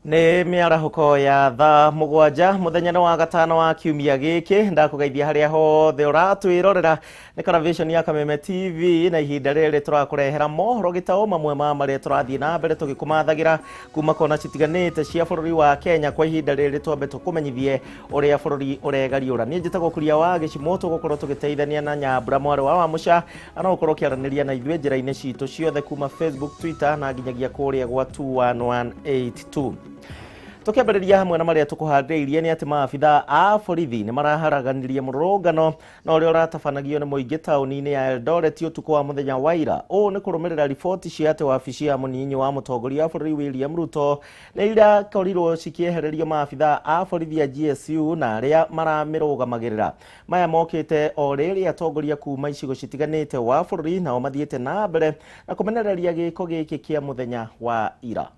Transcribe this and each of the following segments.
Nĩ mĩarahũko ya thaa mũgwanja mũthenya wa gatano wa kiumia gĩkĩ ndakugeithia harĩa hothe ũratwĩrorera nĩ television ya Kameme TV na ihinda rĩrĩ tũrakũrehera mohoro gĩtaũ mamwe ma marĩa tũrathiĩ na mbere tũgĩkũmathagira kuma kona citiganĩte cia bũrũri wa Kenya kwa ihinda rĩrĩ twambe tũkũmenyithie ũrĩa bũrũri ũregariũra. Niĩ njĩtagwo Kuria wa Gĩcimo tũgũkorwo tũgĩteithania na Nyambura mwarĩ wa Mũca no ũkorwo ũkĩaranĩria na ithuĩ njĩra-inĩ citũ ciothe kuma Facebook, Twitter na nginyagia kũrĩa gwa 21182. Tukiambĩrĩria hamwe na marĩa tũkũhandĩirie nĩ atĩ maabitha a borithi nĩ maraharaganirie mũrũrũngano na ũrĩa ũratabanagio nĩ mũingĩ taũni-inĩ ya Eldoret ũtukũ wa mũthenya wa ira. Ũũ nĩ kũrũmĩrĩra riboti cia atĩ wabici ya mũnini wa mũtongoria wa bũrũri William Ruto nĩ irakorirwo cikĩehererio maabitha a borithi ya GSU na arĩa maramĩrũgamagĩrĩra. Maya mokĩte o rĩrĩ atongoria kuma icigo citiganĩte wa bũrũri nao mathiĩte na mbere na kũmenereria gĩko gĩkĩ kĩa mũthenya wa ira.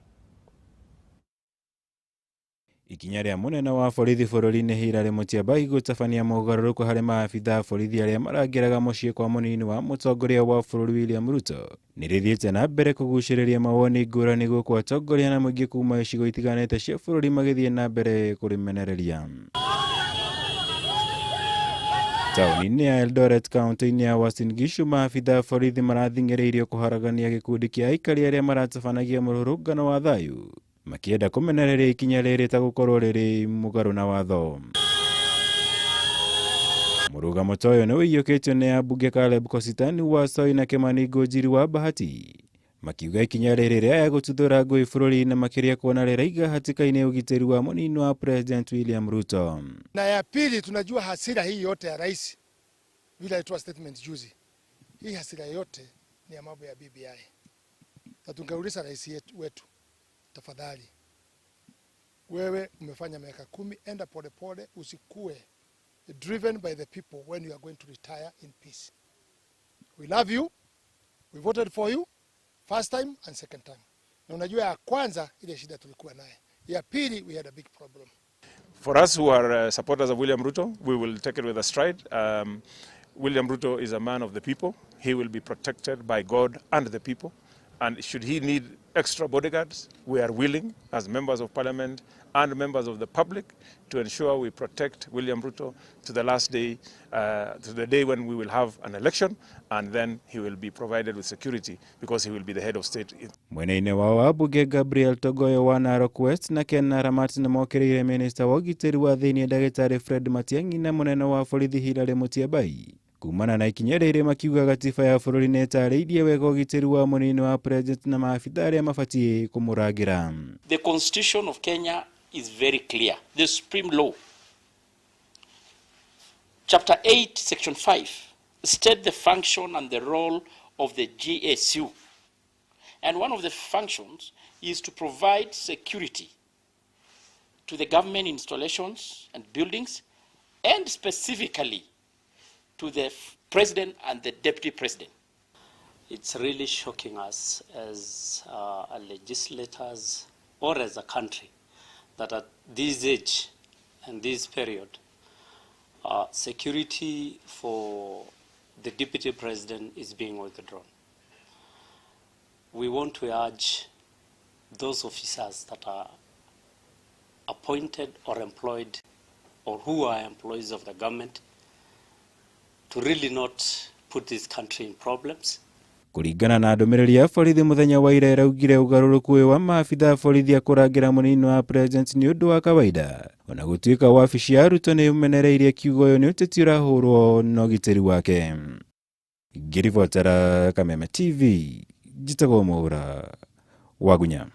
Ikinya rĩa munene wa borithi bũrũri-inĩ Hilary Mutyambai gũtabania mogarũrũku harĩ maabitha borithi arĩa marangĩraga mũciĩ kwa mũnini wa mũtongoria wa bũrũri William Ruto nĩ rĩthiĩte na mbere kũgucĩrĩria mawoni ngũrani gũkũ atongoria na mũingĩ kuma icigo itiganĩte cia bũrũri magĩthiĩ na mbere kũrĩmenereria. Taũni-inĩ ya Eldoret kaunti-inĩ ya Uasin Gishu maabitha borithi marathing'ĩrĩirio kũharagania gĩkundi kĩa aikari arĩa maratabanagia mũrũrũngano wa thayũ makĩenda kũmenereria ikinya rĩrĩ ta gũkorwo rĩrĩ mũgarũ na watho. Mũrũgamo ta ũyũ nĩ ũiyũkĩtio nĩ ambunge Caleb Kositani wa Soi na Kimani Ngũnjiri wa Bahati makiuga ikinya rĩrĩ rĩa gũtuthũra ngũĩ bũrũri-inĩ makĩria kuona rĩraiga hatĩka-inĩ ũgitĩri wa mũnini wa President William Ruto. Na ya pili, tunajua hasira hii yote ya rais vile alitoa statement juzi, hii hasira yote ni ya mambo ya BBI. Na tungeuliza rais wetu, tafadhali wewe umefanya miaka 10, enda pole pole, usikue driven by the people when you are going to retire in peace. We love you, we voted for you first time and second time. Na unajua ya kwanza ile shida tulikuwa naye, ya pili we had a big problem. For us who are supporters of William Ruto, we will take it with a stride. William Ruto is a man of the people. He will be protected by God and the people. And should he need extra bodyguards, we are willing as members of parliament and members of the public to ensure we protect William Ruto to the last day, to the day when we will have an election, and then he will be provided with security because he will be the head of state. Mwena-inĩ wao ambunge Gabriel Togoyo wa Narok West na Ken Naramat nĩ mokĩrĩire minista wa ũgitĩri wa thĩinĩ ndagĩtarĩ Fred Matiang'i na mũnene wa borithi Hilary Mutyambai kumana na ikinya rĩrĩ makiuga gatiba ya bũrũri nĩ ĩtarĩirie wega ũgitĩri wa mũnini wa president na maabitha arĩa mabatiĩ kũmũrangĩra. The Constitution of Kenya is very clear. The Supreme Law, Chapter 8, Section 5, state the function and the role of the GSU. And one of the functions is to provide security to the government installations and buildings, and specifically to the president and the deputy president. It's really shocking us as legislators or as a country that at this age and this period, security for the deputy president is being withdrawn. We want to urge those officers that are appointed or employed or who are employees of the government to really not put this country in problems. Kũringana na ndũmĩrĩri ya borithi mũthenya wa ira ĩraugire ũgarũrũku ũyũ wa maabitha borithi a kũrangĩra mũnini wa president nĩ ũndũ wa kawaida. Ona gũtuĩka wabici ya Ruto nĩ ũmenereirie kiugo ũyũ nĩ ũteti ũrahũrwo na ũgitĩri wake. Ngĩribotera Kameme TV, njĩtagwo Mohoro wa Gunya.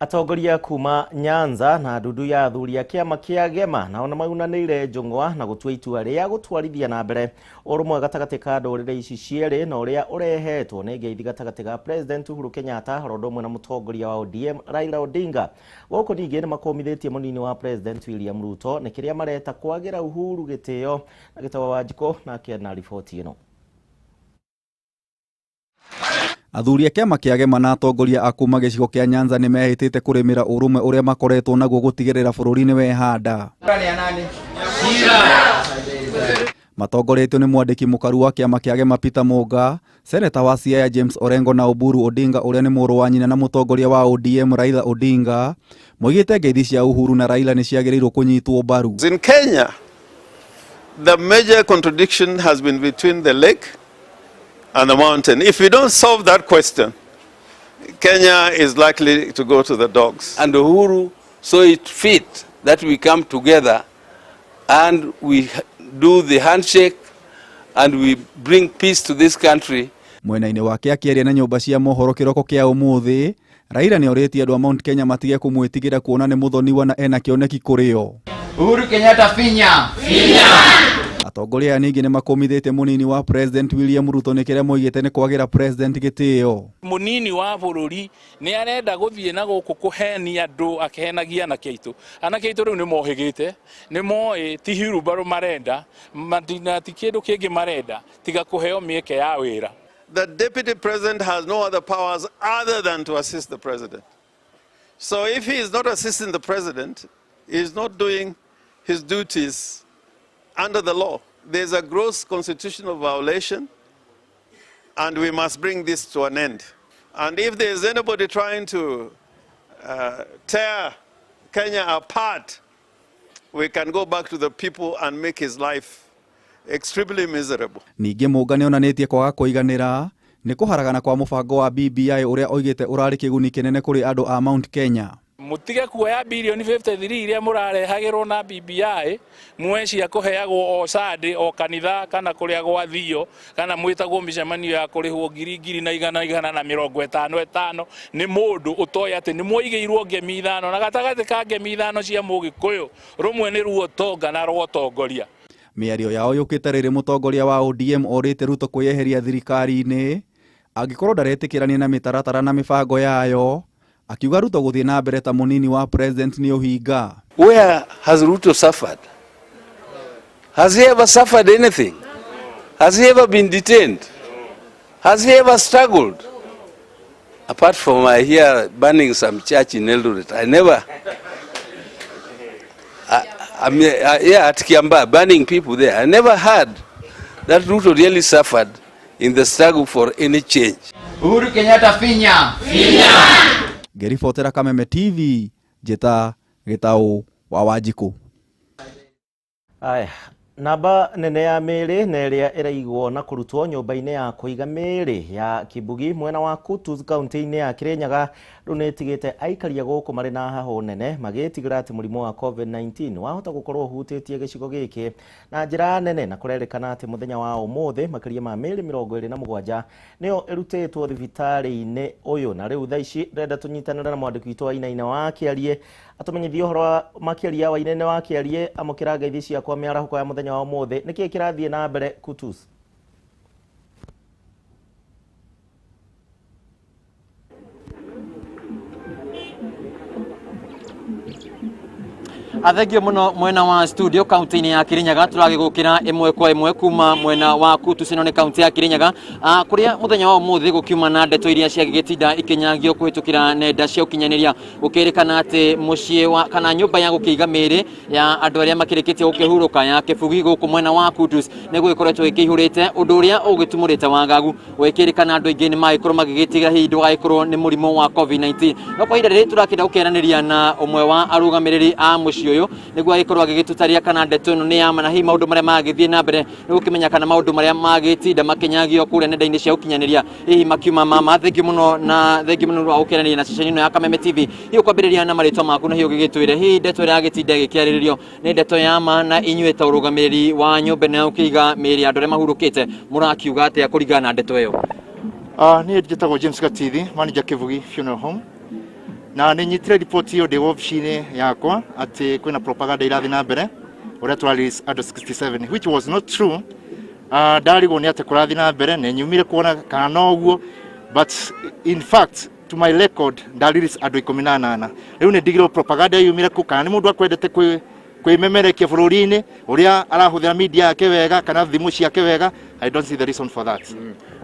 Atongoria kuma Nyanza na ndundu ya athuri a kĩama kĩa Gema nao nĩ maunanĩire njũng'wa na gũtua itua rĩa gũtwarithia na mbere ũrũmwe gatagatĩ ka ndũrĩrĩ ici cierĩ na ũrĩa ũrehetwo nĩ ngeithi gatagatĩ ga President Uhuru Kenyatta ũndũ ũmwe na mũtongoria wa ODM Raila Odinga. Gũkũ ningĩ nĩ makomithĩtie mũnini wa President William Ruto nĩ kĩrĩa mareta kwagĩra Uhuru gĩtĩo na gĩtawa Wanjikũ nake na riboti ĩno. Athuri a kĩama kĩa Gema na atongoria a kuma gĩcigo kĩa Nyanza nĩ mehĩtĩte kũrĩmĩra ũrũmwe ũrĩa makoretwo naguo gũtigĩrĩra bũrũri nĩ wehanda. Matongoretio nĩ mwandĩki mũkaru wa kĩama kĩa Gema Peter Monga, seneta wa Siaya James Orengo na Oburu Odinga ũrĩa nĩ mũrũ wa nyina na mũtongoria wa ODM Raila Odinga, moigĩte ngeithi cia Uhuru na Raila nĩ ciagĩrĩirwo kũnyitwo mbaru. In Kenya, the major contradiction has been between the lake and the mountain. If we don't solve that question, Kenya is likely to go to the dogs. And Uhuru saw it fit that we come together and we do the handshake and we bring peace to this country. Mwena-inĩ wake akĩaria na nyũmba cia mohoro kĩroko kĩa ũmũthĩ, Raila nĩ orĩtie andũ a Mount Kenya matige kũmwĩtigĩra kuona nĩ mũthoniwa na ena kĩoneki kũrĩ o. Uhuru Kenyatta finya. Atongoria aya ningĩ nĩ makomithĩtie mũnini wa President William Ruto nĩ kĩrĩa moigĩte nĩ kwagĩra President gĩtĩo. Munini wa bũrũri nĩ arenda gũthiĩ na gũkũ kũhenia andũ akĩhenagia anake aitũ. Anake aitũ rĩu nĩ mohĩgĩte, nĩ moĩ ti hurumbarũ marenda, ti kĩndũ kĩngĩ marenda, tiga kũheo mĩeke ya wĩra. The deputy president has no other powers other than to assist the president. So if he is not assisting the president, he is not doing his duties under the law. There's a gross constitutional violation, and we must bring this to an end. And if there's anybody trying to tear Kenya apart, we can go back to the people and make his life extremely miserable. Ningĩ Monga nĩ onanĩtie kwaga kũiganĩra nĩ kũharagana kwa mũbango wa BBI ũrĩa oigĩte ũrarĩ kĩguni kĩnene kũrĩ andũ a Mount Kenya. Mutige kuoya bilioni 53 iria mũrarehagĩrwo na BBI mweci kũheagwo o sade o kanitha kana kũrĩa gwathio kana mwĩtagwo mĩcemanio ya kũrĩhwo ngiri na igana na 55 nĩ mũndũ ũtoya atĩ nĩ muigĩirwo ngemi ithano na gatagatĩ ka ngemi ithano cia Mũgĩkũyũ rũmwe nĩ ruo tonga na rwotongoria. Mĩario yao yũkĩte rĩrĩ mũtongoria wa ODM orĩte Ruto kwĩyeheria thirikari-inĩ angĩkorwo ndaretĩkĩrania na mĩtaratara na mĩbango yayo, akiuga Ruto gũthiĩ na mbere ta mũnini wa president nĩ ũhinga. Where has Ruto suffered? Has he ever suffered anything? Has he ever been detained? Has he ever struggled? Apart from I hear burning some church in Eldoret, I never... at Kiamba, burning people there. I never heard that Ruto really suffered in the struggle for any change. Uhuru Kenyatta finya. Ngeribotera Kameme TV, Jeta Gĩtaũ wa Wanjikũ. Aya, namba nene ya mĩĩrĩ na ĩrĩa ĩraigwo na kũrutwo nyũmba-inĩ ya kũiga mĩĩrĩ ya Kibugi mwena wa Kutus kaunti-inĩ ya Kirinyaga rĩu nĩ ĩtigĩte aikaria gũkũ marĩ na hahũ nene magĩtigĩra atĩ mũrimũ wa COVID-19 wahota gũkorwo ũhutĩtie gĩcigo gĩkĩ na njĩra nene, na kũrerĩkana atĩ mũthenya wa ũmũthĩ makĩria ma mĩĩrĩ 27 nĩyo ĩrutĩtwo thibitarĩ-inĩ ũyũ, na rĩu thaa ici ndĩrenda tũnyitanĩre na mwandĩki witũ Wainaina wa Kĩarie atumenyithie ũhoro makĩria wa Wainaina wa Kĩarie amũkĩra ngeithi ciakwa mĩarahũko ya mũthenya wa ũmũthĩ nĩkĩ kĩrathiĩ na mbere Kutus. Athengio muno mwena wa studio kaunti-inĩ ya Kirinyaga turagĩgũkĩra ĩmwe kwa ĩmwe kuma mwena wa Kutus ĩno nĩ kaunti ya Kirinyaga kũrĩa mũthenya wa ũmũthĩ gũkiuma na ndeto iria ciagĩgĩtinda ikĩnyagio kũhĩtũkĩra nenda cia ũkinyanĩria gũkĩrĩkana atĩ mũciĩ wa kana nyũmba ya gũkĩiga mĩĩrĩ ya andũ arĩa makĩrĩkĩtie gũkĩhurũka ya Kibugi gũkũ mwena wa Kutus nĩ gũgĩkoretwo ĩkĩihũrĩte ũndũ ũrĩa ũgĩtumũrĩte wagagu gũkĩrĩkana andũ aingĩ nĩ magĩkorwo magĩgĩtigĩra hihi ndũgagĩkorwo nĩ mũrimũ wa COVID-19. No kwa ihinda rĩrĩ tũrakĩenda gũkĩaranĩria na ũmwe wa arũgamĩrĩri a mũciĩ ũyũ nĩguo agĩkorwo agĩgĩtũtaria kana ndeto ĩno nĩ ya ma na hihi maũndũ marĩa magĩthiĩ na mbere nĩ gũkĩmenya kana maũndũ marĩa magĩtinda makĩnyagio kũrĩa nenda-inĩ cia ũkinyanĩria hihi makiuma mama. Thengiũ mũno wa gũkĩaranĩria na ceceni ĩno ya Kameme TV. Hihi kwambĩrĩria na marĩtwa maku na hihi ũgĩgĩtwĩre hihi ndeto ĩrĩa yagĩtinda ĩgĩkĩarĩrĩrio nĩ ndeto ya ma, na inyuĩ ta ũrũgamĩrĩri wa nyũmba ĩno ya gũkĩiga mĩĩrĩ ya andũ arĩa mahurũkĩte mũrakiuga atĩa kũringana na ndeto ĩyo? Niĩ njĩtagwo James Gatithi, manager Kibugi Funeral Home, na nĩ nyitire ripoti ĩyo ndĩ wabici-inĩ yakwa atĩ kwĩna propaganda irathi na mbere ũrĩa tũrarelease andũ 67, which was not true. Ndarigwo nĩ atĩ kũrathi na mbere na nyumire kuona kana noguo, but in fact to my record ndarelease andũ 18. Rĩu nĩ ndigirwo propaganda yumire kũ kana nĩ mũndũ akwendete kwimemerekia bururi-ini uria arahuthira media yake wega kana thimu ciake wega. I don't see the reason for that.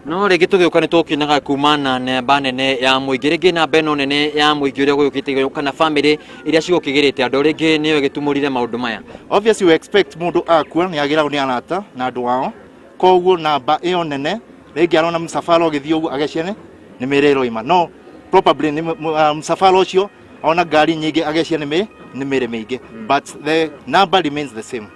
No rĩngĩ tũgĩũka nĩ tũkĩnaga kumana namba nene ya mũingĩ rĩngĩ namba ĩno nene ya mũingĩ ũrĩa gũgĩũkĩte kana family iria cigũkĩgĩrĩte andũ rĩngĩ nĩyo ĩgĩtumũrire maũndũ maya. Obviously we expect mũndũ akua nĩ agĩragwo nĩ arata na andũ wao, koguo namba ĩyo nene rĩngĩ arona msafara ũgĩthiĩ ũguo ageciane nĩ mĩrĩro ima. No probably nĩ msafara ũcio ona ngari nyingĩ ageciane nĩ mĩrĩ mĩingĩ, but the number remains the same.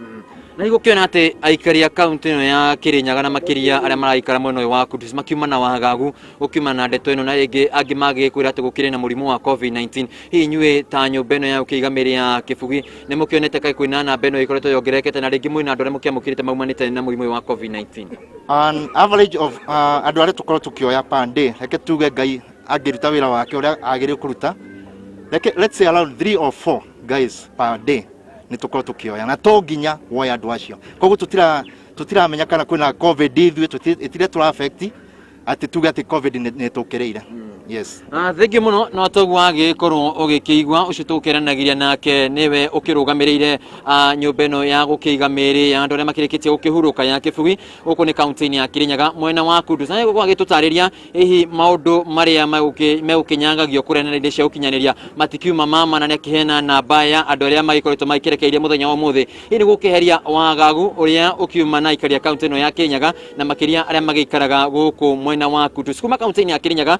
Na igũkĩona atĩ aikari a kaunti ĩno ya Kirinyaga na makĩria arĩa maraikara mwena ũyũ wa Kutus makiuma na wagagu gũkiuma na ndeto ĩno na rĩngĩ angĩ magĩkwĩra atĩ gũkĩrĩ na mũrimũ wa COVID-19. Hihi inyuĩ ta nyũmba ĩno ya gũkĩiga mĩrĩ ya Kĩbugi nĩ mũkĩonete kaĩ kwĩna namba ĩno ĩkoretwo yongererekete na rĩngĩ mwĩna andũ arĩa mũkĩamũkĩrĩte maumanĩte na mũrimũ wa COVID-19? An average of andũ arĩa tũkorwo tũkĩoya per day, reke tuge Ngai angĩruta wĩra wake ũrĩa agĩrĩirwo kũruta, let's say around 3 or 4 guys per day ni tuko tukioya na to nginya woya andu acio. Koguo tutiramenya kana kwina covid itire tura affect ati tuge ati covid ni tukireire. Yes. Thengi muno no togu agĩkorwo ũgĩkĩigua ũcio tũkĩranagiria nake niwe ũkĩrũgamĩrĩire nyũmba ĩno ya gũkĩiga mĩrĩ ya andũ arĩa makĩrĩkĩtie gũkĩhurũka ya Kĩbugi gũkũ nĩ kaunti-inĩ ya Kirinyaga mwena wa Kutus. Na gũkũ agĩtũtarĩria hihi maũndũ marĩa megũkĩnyangagio kũrĩa nenda-inĩ cia ũkinyanĩria matikiuma mama na nĩakĩhena namba ya andũ arĩa magĩkoretwo magĩkĩrekeire mũthenya wa ũmũthĩ. Hii nĩ gũkĩheria wagagu ũrĩa ũkiuma na aikari a kaunti ĩno ya Kirinyaga na makĩria arĩa magĩikaraga gũkũ mwena wa Kutus. Kuma kaunti-inĩ ya Kirinyaga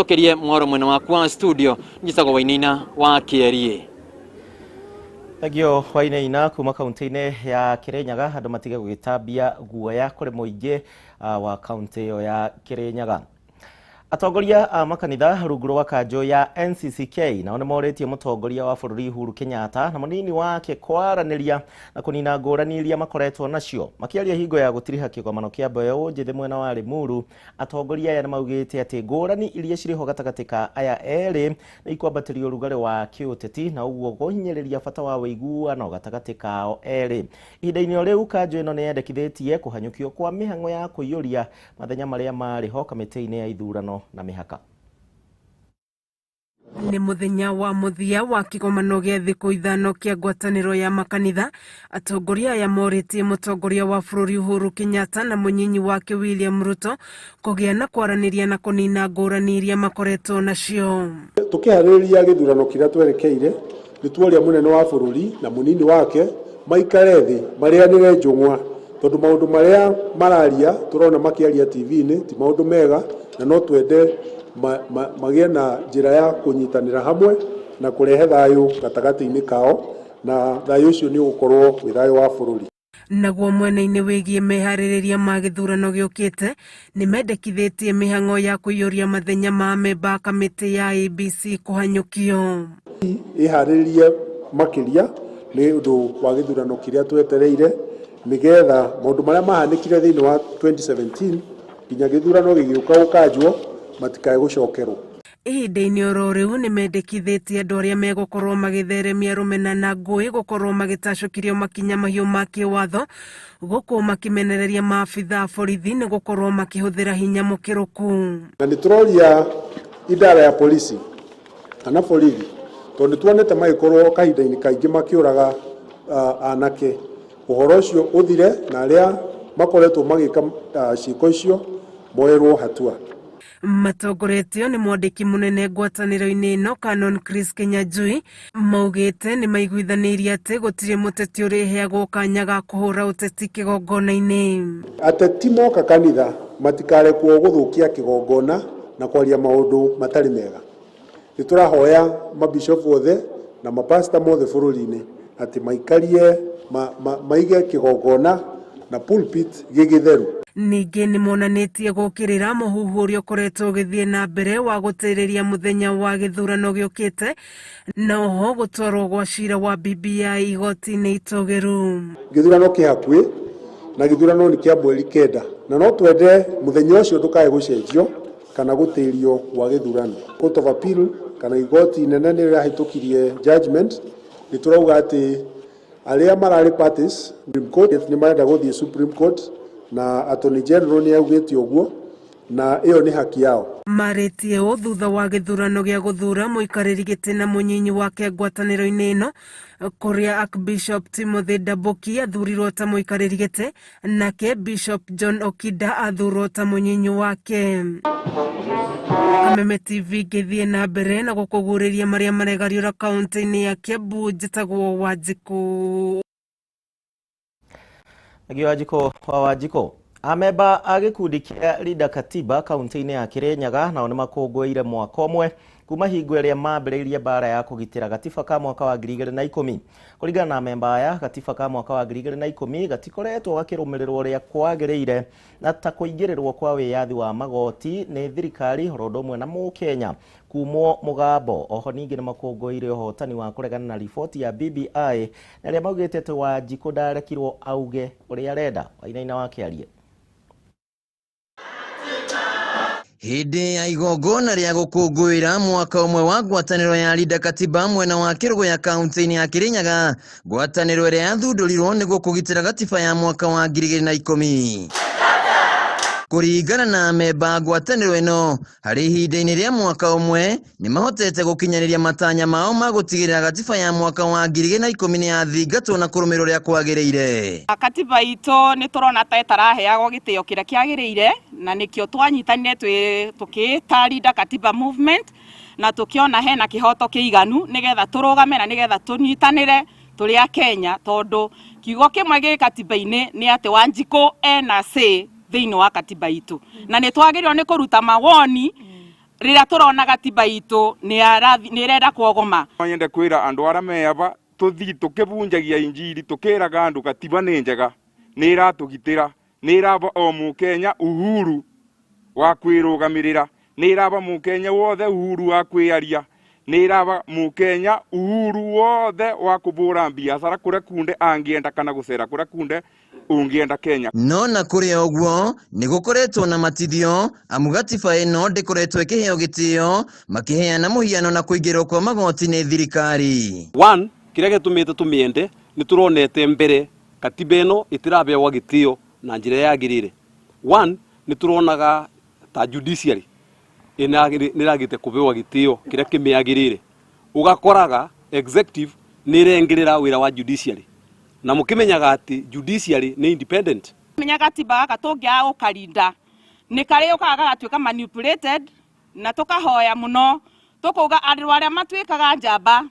kerie Mohoro mwena wa studio njitagwo Wainaina wa Kĩerie. Thagio Wainaina kuma kaunti-inĩ ya Kirinyaga andũ matige gũgĩtambia guoya kũrĩ mũingĩ wa kaunti ĩyo ya Kirinyaga. Atongoria a makanitha rungu rwa kanjũ ya NCCK nao nĩ morĩtie mũtongoria wa bũrũri Uhuru Kenyatta na mũnini wake kwaranĩria na kũnina ngũrani iria makoretwo nacio. Makĩaria hingo ya gũtiriha kĩgomano kĩa mbeũ njĩthĩ mwena wa Limuru, atongoria aya nĩ maugĩte atĩ ngũrani iria cirĩho gatagatĩ ka aya erĩ nĩ ikwambatĩria ũrugarĩ wa kĩũteti na ũguo kũhinyĩrĩria bata wa ũiguano gatagatĩ kao erĩ. Ihinda-inĩ rĩu kanjũ ĩno nĩ yendekithĩtie kũhanyũkio kwa mĩhang'o ya kũiyũria mathenya marĩa marĩho kamĩtĩ-inĩ ya ithurano na mihaka. Nĩ muthenya wa muthia wa kĩgomano gĩa thikũ ithano kĩa ngwatanĩro ya makanitha. Atongoria aya morĩtie mũtongoria wa bũrũri Uhuru Kenyatta na mũnyinyi wake William Ruto kũgĩa na kwaranĩria na kũnina ngũrani iria makoretwo nacio. Tũkĩharĩrĩria gĩthurano kĩrĩa twerekeire nĩ tuoria mũnene wa bũrũri na mũnini wake maikare thĩ marĩanĩre njũng'wa, tondũ maũndũ marĩa mararia tũrona makĩaria TV-inĩ ti maũndũ mega na no twende magĩe na njĩra ya kũnyitanĩra hamwe na kũrehe thayũ gatagatĩ-inĩ kao, na thayũ ũcio nĩ ũgũkorwo wĩ thayũ wa bũrũri. Naguo mwena-inĩ wĩgiĩ meharĩrĩria ma gĩthurano gĩũkĩte nĩ mendekithĩtie mĩhang'o ya kũiyũria mathenya ma memba kamĩtĩ ya ABC kũhanyũkio. Ĩharĩrĩrie makĩria nĩ ũndũ wa gĩthurano kĩrĩa twetereire nĩgetha maũndũ marĩa mahanĩkire thĩinĩ wa 2017 nginya gĩthurano gĩgĩũka gũkanjwo matikae gũcokerwo. Ihinda-inĩ oro rĩu nĩ mendekithĩtie andũ arĩa megũkorwo magĩtheremia rũmena na ngũĩ gũkorwo magĩtacũkirio makinya mahiũ ma kĩwatho gũkũ makĩmenereria maabitha borithi nĩ gũkorwo makĩhũthĩra hinya mũkĩrũku. Na nĩ tũroria idara ya polisi kana borithi tondũ tuonete magĩkorwo kahinda-inĩ kaingĩ makĩũraga anake. Ũhoro ũcio ũthire na arĩa makoretwo magĩka ciĩko icio moerwo hatua. Matongoretio nĩ mwandĩki mũnene ngwatanĩro-inĩ ĩno Canon Chris Kenyanjui maugĩte nĩ maiguithanĩirie atĩ gũtirĩ mũteti ũrĩheagwo kanya ga kũhũra ũteti kĩgongona-inĩ. Ateti moka kanitha matikarekwo gũthũkia kĩgongona na kwaria maũndũ matarĩ mega. Nĩ tũrahoya mabishopu othe na mapasta mothe bũrũri-inĩ atĩ maikarie maige kĩgongona na pulpit gĩgĩtheru. Ningĩ nĩ monanĩtie gũkĩrĩra mũhuhu ũrĩa ũkoretwo ũgĩthiĩ na mbere wa gũtĩrĩria mũthenya wa gĩthurano gĩũkĩte na oho gũtwarwo gwa cira wa BBI igoti-inĩ itogeru. Gĩthurano kĩ hakuhĩ na gĩthurano nĩ kĩa mweri 9 na no twende mũthenya ũcio ndũkae gũcenjio kana gũtĩrio gwa gĩthurano. Court of Appeal kana igoti inene nĩ rĩrahĩtũkirie judgment nĩ tũrauga atĩ arĩa mararĩ parties Supreme Court nĩ marenda gũthiĩ Supreme Court na Attorney General nĩ augĩte ũguo na iyo ni haki yao. Marĩtie o thutha wa gĩthurano gĩa gũthura mũikarĩri gĩtĩ na mũnyinyi wake ngwatanĩro-inĩ ĩno, kũrĩa Archbishop Timothy Ndaboki athurirwo ta mũikarĩri gĩtĩ, nake Bishop John Okida athurwo ta mũnyinyi wake. Kameme TV ngĩthiĩ na mbere na gũkũguũrĩria marĩa maregariũra kaunti-inĩ ya Kiambu. Njĩtagwo Wanjikũ. Wanjikũ amemba a gĩkundi kĩa Linda Katiba kaunti-inĩ ya Kirinyaga nao nĩ makũngũĩire mwaka ũmwe kuma hingo ĩrĩa mambĩrĩirie mbara ya kũgitĩra gatiba ka mwaka wa 2010. Kũringana na amemba aya, gatiba ka mwaka wa 2010 gatikoretwo gakĩrũmĩrĩrwo ũrĩa kwagĩrĩire na ta kũingĩrĩrwo kwa wĩyathi wa magoti nĩ thirikari oro ũndũ ũmwe na Mũkenya kumwo mũgambo. Oho ningĩ nĩ makũngũĩire ũhotani wa kũregana na riboti ya BBI na rĩa maugĩte atĩ Wanjikũ ndarekirwo auge ũrĩa arenda. Wainaina wakĩarie. Hĩndĩ ya igongona rĩa gũkũngũĩra mwaka ũmwe wa ngwatanĩro ya Linda Katiba mwena wa Kĩrũgũ ya kaunti-inĩ ya Kirinyaga, ngwatanĩro ĩrĩa yathundũrirwo nĩguo kũgitĩra gatiba ya mwaka wa 2010. Kũringana na memba ngwatanĩro ĩno, harĩ ihinda-inĩ rĩa mwaka ũmwe nĩ mahotete gũkinyanĩria matanya mao ma gũtigĩrĩra gatiba ya mwaka wa 2010 nĩ yathingatwo na kũrũmĩrĩrwo ũrĩa kwagĩrĩire. Katiba itũ nĩ tũrona ta ĩtaraheagwo gĩtĩo kĩrĩa kĩagĩrĩire, na nĩkĩo twanyitanire tũkĩta Linda Katiba movement na tũkĩona hena kĩhoto kĩiganu nĩgetha tũrũgame na nĩgetha tũnyitanĩre tũrĩ a Kenya, tondũ kiugo kĩmwe gĩ katiba-inĩ nĩ atĩ Wanjikũ ena say thĩinĩ wa katiba itũ, na nĩ twagĩrĩirwo nĩ kũruta mawoni rĩrĩa tũrona katiba itũ nĩ ĩrenda kuogoma. Nyende kwĩra andũ arĩa meaba tũthi tũkĩbunjagia injiri tũkĩraga andũ katiba nĩ njega, nĩ ĩratũgitĩra, nĩ ĩraba o Mũkenya uhuru wa kwĩrũgamĩrĩra, nĩ ĩraba Mũkenya wothe uhuru wa kwĩaria, nĩ ĩraba Mũkenya uhuru wothe wa kũbũra biacara kũrĩa kunde angĩenda kana gũcera kũrĩa kunde ungienda Kenya. No na kũrĩ ũguo nĩ gũkoretwo na matithio amu gatiba ĩno ndĩkoretwo ĩkĩheo gĩtĩo, makĩheana mũhiano na kũingĩrwo kwa magoti nĩ thirikari. One, kĩrĩa gĩtũmĩte tũmĩende nĩ tũronete mbere katiba ĩno ĩtirabewa gĩtĩo na njĩra yagĩrĩire. One, nĩ tũronaga ta judiciary nĩragĩte kũbewa gĩtĩo kĩrĩa kĩmĩagĩrĩire. Ũgakoraga executive nĩ ĩrengĩrĩra wĩra wa judiciary. Na mũkĩmenyaga atĩ judiciary nĩ independent. Menya katiba gaka tũngĩaga gũkarinda nĩ karĩ ũkaga gagatuĩka manipulated na tũkahoya mũno tũkauga andũ arĩa matuĩkaga njamba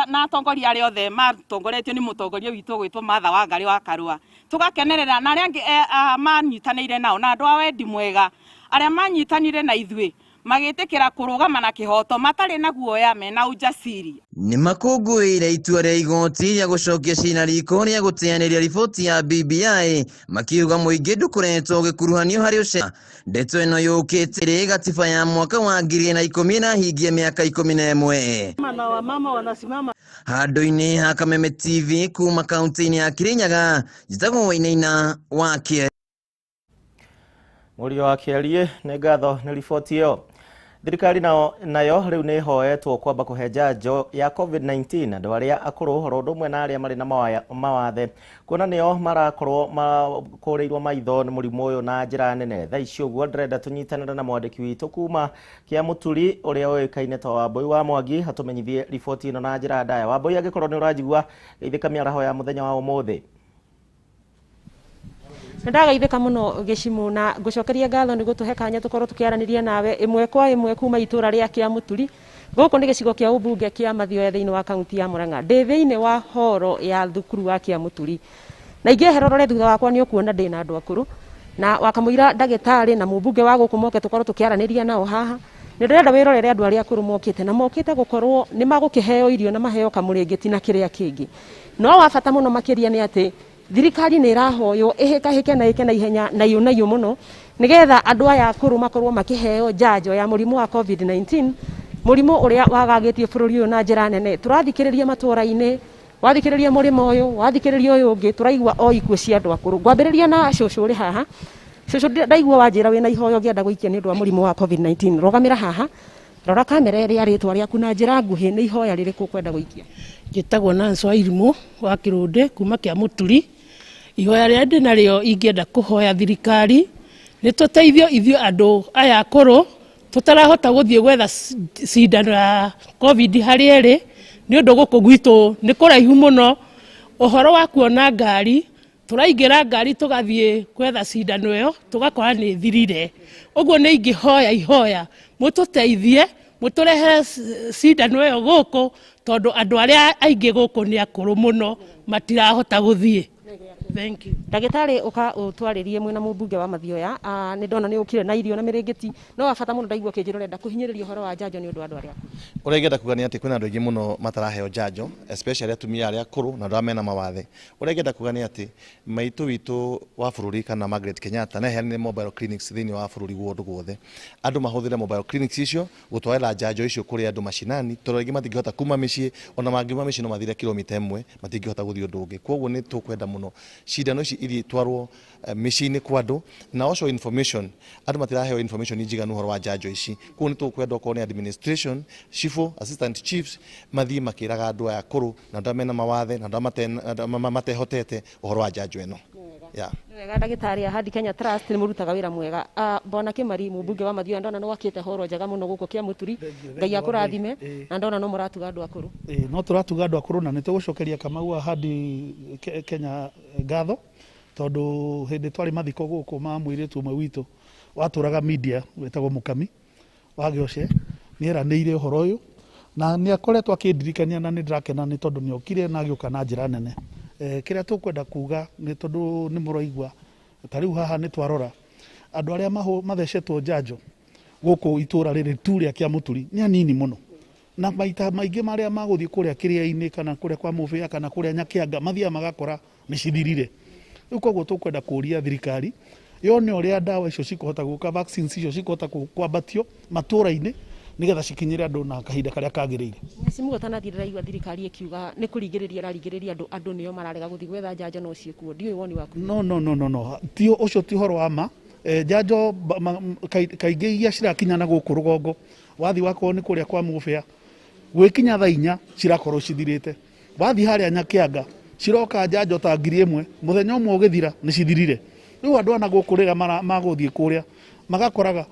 na atongoria arĩa othe matongoretio nĩ mũtongoria witũ gwĩtwo Martha Wangari wa Karua, tũgakenerera na arĩa angĩ manyitanĩire nao na andũ a wendi mwega arĩa manyitanire na ithuĩ magĩtĩkĩra kũrũgama na kĩhoto matarĩ na guoya mena ujasiri. Nĩ makũngũĩire itua rĩa igoti rĩa gũcokia cira riko rĩa gũteanĩria riboti ya BBI, makiuga mũingĩ ndũkoretwo ũgĩkuruhanio harĩ ũcera. Ndeto ĩno yũkĩte rĩ gatiba ya mwaka wa 2010 na hingie mĩaka 11. Handũ-inĩ ha Kameme TV kuma kaunti-inĩ ya Kirinyaga, njĩtagwo Wainaina wakĩarie. Mũriũ wakĩarie nĩ ngatho nĩ riboti ĩyo. Thirikari nayo rĩu nĩ hoetwo kwamba kũhe njanjo ya COVID-19 andũ arĩa akũrũ oro ũndũ ũmwe na arĩa marĩ na mawathe, kuona nĩo marakorwo makũrĩirwo maitho nĩ mũrimũ ũyũ na njĩra nene. Thaa ici ũguo ndĩrenda tũnyitanĩre na mwandĩki witũ kuma Kĩamũturi ũrĩa ũĩkaine ta Wambui wa Mwangi atũmenyithie riboti ĩno na njĩra ndaya. Wambui, angĩkorwo nĩ ũranjigua, geithĩka mĩaraho ya mũthenya wa ũmũthĩ. Ndagaithĩka mũno gĩcimu na ngũcokeria ngatho nĩ gũtũhe kanya tũkorwo tũkĩaranĩria nawe ĩmwe kwa ĩmwe kuma itũra rĩa Kĩamũturi. Gũkũ nĩ gĩcigo kĩa ũmbunge kĩa Mathioya thĩinĩ wa kaunti ya Murang'a. Ndĩ thĩinĩ wa horo ya thukuru wa Kĩamũturi. Na ingĩherorore thutha wakwa nĩ ũkuona ndĩ na andũ akũrũ na wakamũira ndagĩtarĩ na mũmbunge wa gũkũ moke tũkorwo tũkĩaranĩria nao haha. Nĩ ndĩrenda wĩrorere andũ arĩa akũrũ mokĩte na mokĩte gũkorwo nĩ magũkĩheo irio na maheo kamũrĩngĩti na kĩrĩa kĩngĩ. No wa bata mũno makĩria nĩ atĩ thirikari nĩ ĩrahoywo ĩhĩkahĩke na ihenya na iyo mũno nĩgetha andũ aya akũrũ makorwo makĩheo njanjo ya mũrimũ wa COVID-19, mũrimũ ũrĩa wagagĩtie bũrũri ũyũ na njĩra nene. Tũrathikĩrĩria matũra-inĩ, wathikĩrĩria mũrĩmo ũyũ, wathikĩrĩria ũyũ ũngĩ, tũraigua o ikuũ cia andũ akũrũ. Ngwambĩrĩria na cũcũ ũrĩ haha. Cũcũ, ndaigua wanjĩra wĩna ihoyo ngĩenda gũikia nĩ ũndũ wa mũrimũ wa COVID-19. Rũgamĩra haha, rora kamera ĩrĩa rĩtwa rĩaku na njĩra nguhĩ, nĩ ihoya rĩrĩkũ ũkwenda gũikia? Njĩtagwo Nancy Wairimu wa Kĩrũndĩ kuma Kĩamũturi. Ihoya rĩrĩa ndĩ narĩo ingĩenda kũhoya thirikari nĩ tũteithio ithuĩ andũ aya akũrũ tũtarahota gũthiĩ gwetha cindano ya covid harĩa ĩrĩ nĩ ũndũ gũkũ gwitũ nĩ kũraihu mũno. Ũhoro wa kuona ngari tũraingĩra ngari tũgathiĩ gwetha cindano ĩyo tũgakora nĩ thirire. Ũguo nĩ ingĩhoya ihoya mũtũteithie mũtũrehere cindano ĩyo gũkũ tondũ andũ arĩa aingĩ gũkũ nĩ akũrũ mũno matirahota gũthiĩ. Thank you. Ndagĩtarĩ ũka ũtwarĩrie mwena mũmbunge wa Mathioya nĩ ndona nĩ ũkire na irio na mĩrĩngĩti no wabata mũno ndaigua kĩnjĩro renda kũhinyĩrĩria ũhoro wa njanjo nĩ ũndũ andũ arĩa. Ũrĩa ingĩenda kuga nĩ atĩ kwĩna andũ aingĩ mũno mataraheo njanjo, especially atumia arĩa akũrũ na andũ arĩa mena mawathe. Ũrĩa ingĩenda kuga nĩ atĩ maitũ witũ wa bũrũri kana Margaret Kenyatta na heanire mobile clinics thĩinĩ wa bũrũri guothe. Andũ mahũthĩre mobile clinics icio gũtwarĩra njanjo icio kũrĩ andũ mashinani tondũ aingĩ matingĩhota kuma mĩciĩ, ona mangiuma mĩciĩ no mathire kilomita 1 matingĩhota gũthiĩ ũndũ ũngĩ. Koguo nĩ tũkwenda mũno cindano ici ithi twarwo mĩciĩ-inĩ kwa andũ na also information, andũ matiraheo information njiganu ũhoro wa njanjo ici. Koguo nĩ tũkwenda okorwo nĩ administration, civil, assistant chiefs mathiĩ makĩraga andũ aya akũrũ na andũ mena mawathe na andũ matehotete ũhoro wa njanjo ĩno. Wega ndagĩtarĩ Ahadi Kenya Trust nĩ mũrutaga wĩra mwega. Bona Kĩmari mũmbunge wa Mathioya ndona nĩ wakĩte horo njega mũno gũkũ kĩa mũturi. Ngai akũrathime na ndona no mũratuga andũ akũrũ. No tũratuga andũ akũrũ na nĩ tũgũcokeria Kamau Ahadi Kenya ngatho tondũ hĩndĩ twarĩ mathiko gũkũ ma mũirĩtu ũmwe witũ watũraga media wetagwo Mũkami wa Gĩoce nĩ eranĩire ũhoro ũyũ na nĩ akoretwo akĩndirikania na nĩ ndĩrakena nĩ tondũ nĩ okire na agĩũka na njĩra nene. Kĩrĩa tũkwenda kuga nĩ tondũ nĩ mũraigua ta rĩu haha nĩ twarora andũ arĩa mathecetwo njanjo gũkũ itũra rĩrĩ tu rĩa Kĩamũturi nĩ anini mũno na maita maingĩ marĩa magũthiĩ kũrĩa kĩrĩa-inĩ kana kũrĩa kwa Mũbĩa kana kũrĩa Nyakĩanga mathiaga magakora nĩ cithirire. Rĩu koguo tũkwenda kũria thirikari yone ũrĩa ndawa icio cikũhota gũka, vaccines icio cikũhota kwambatio matũra-inĩ nigetha cikinyire andũ na kahinda karĩa kagĩrĩire. Cimugo tanathirira igwa thirikari ikiuga nĩ kũringĩrĩria ararigĩrĩria andũ nĩo mararega gũthiĩ gwetha njanjo no ciĩkuo. Ndiũĩ woni waku. No ti ũcio ti ũhoro wa ma. Njanjo kaingĩ iria cirakinyana gũkũ rũgongo wathi wakorwo nĩ kũrĩa kwa Mũbĩa gwĩkinya thaa 4 cirakorwo cithirĩte. Wathi harĩa Nyakĩanga ciroka njanjo ta 1000 mũthenya ũmwe ũgĩthira nĩ cithirire. Rĩu andũ ana gũkũ rĩrĩa magũthiĩ kũrĩa magakoraga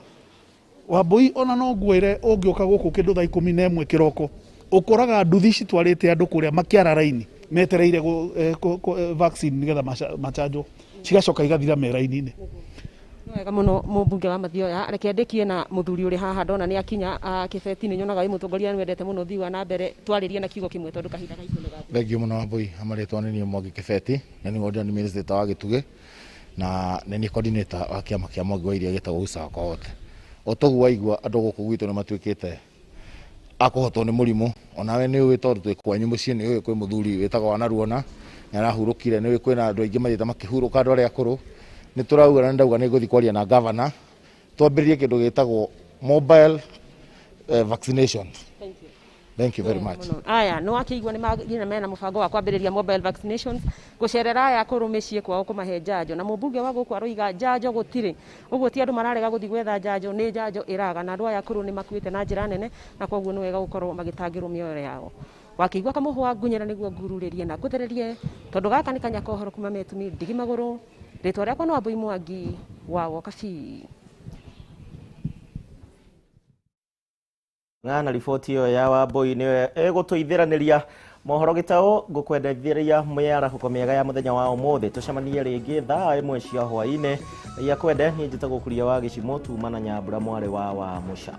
Wambui ona no ngwĩre ũngĩũka gũkũ kĩndũ thaa 11 kĩroko ũkoraga nduthi citwarĩte andũ kũrĩa makĩara raini metereire vaccine nigetha machanjo cigacoka igathira me raini-inĩ. Wega mũno mũmbunge wa Mathioya reke ndĩkie na mũthuri ũrĩ haha ndona nĩ akinya kĩbeti nĩ nyonaga wĩ mũtongoria nĩ wendete mũno ũthii wa na mbere twarĩrie na kiugo kĩmwe tondũ kahinda gaitũ nĩ gathira. Thengiũ mũno Wambui amarĩtwo nĩ niĩ Mwangi Kĩbeti na nĩ ordinary minister wa Gĩtugĩ na nĩ coordinator wa kĩama kĩa Mwangi wa iria gĩtagwo Usawa Kohoti. Otogu waigua andũ gũkũ gwitũ nĩ matuĩkĩte akũhotwo nĩ mũrimũ onawe nĩ ũĩ tondũ twĩ kwanyu mũciĩ nĩ ũĩ kwĩ mũthuri wĩtagwo Wanaruona nĩ arahurũkire nĩ ũĩ kwĩna andũ aingĩ mathiĩte makĩhurũka andũ arĩa akũrũ. Nĩ tũrauga na ndauga nĩ ngũthiĩ kwaria na governor twambĩrĩrie kĩndũ gĩtagwo mobile vaccination. Thank you very much. Aya no akĩigua nĩ magina mena mũbango wa kwambĩrĩria mobile vaccinations gũcerera aya akũrũ mĩciĩ kwao kũmahe njanjo na mũmbunge wa gũkũ aroiga njanjo gũtirĩ. Ũguo ti andũ mararega gũthiĩ gwetha njanjo nĩ njanjo ĩraga na andũ aya akũrũ nĩ makuĩte na njĩra nene na koguo nĩ wega gũkorwo magĩtangĩrwo mĩoyo yao. Wakĩigua kamũhwa ngunyĩra nĩguo ngururĩrie na ngũthererie tondũ gaka nĩ kanya kohoro kuma metumi ndigi magũrũ rĩtwa rĩakwa no Wambui Mwangi wa Wokabi. Ngana riboti ĩyo ya Wambui nĩwe egũtũithĩranĩria mohoro gĩtaũ ngũkwendithĩria mĩarahuko mĩega ya mũthenya wa ũmũthĩ tũcemanie rĩngĩ thaa 1 cia hwaĩ-inĩ ya kwende niĩ njĩtagwo Kuria wa Gĩcimo tuma na Nyambura mwarĩ wa Mũca.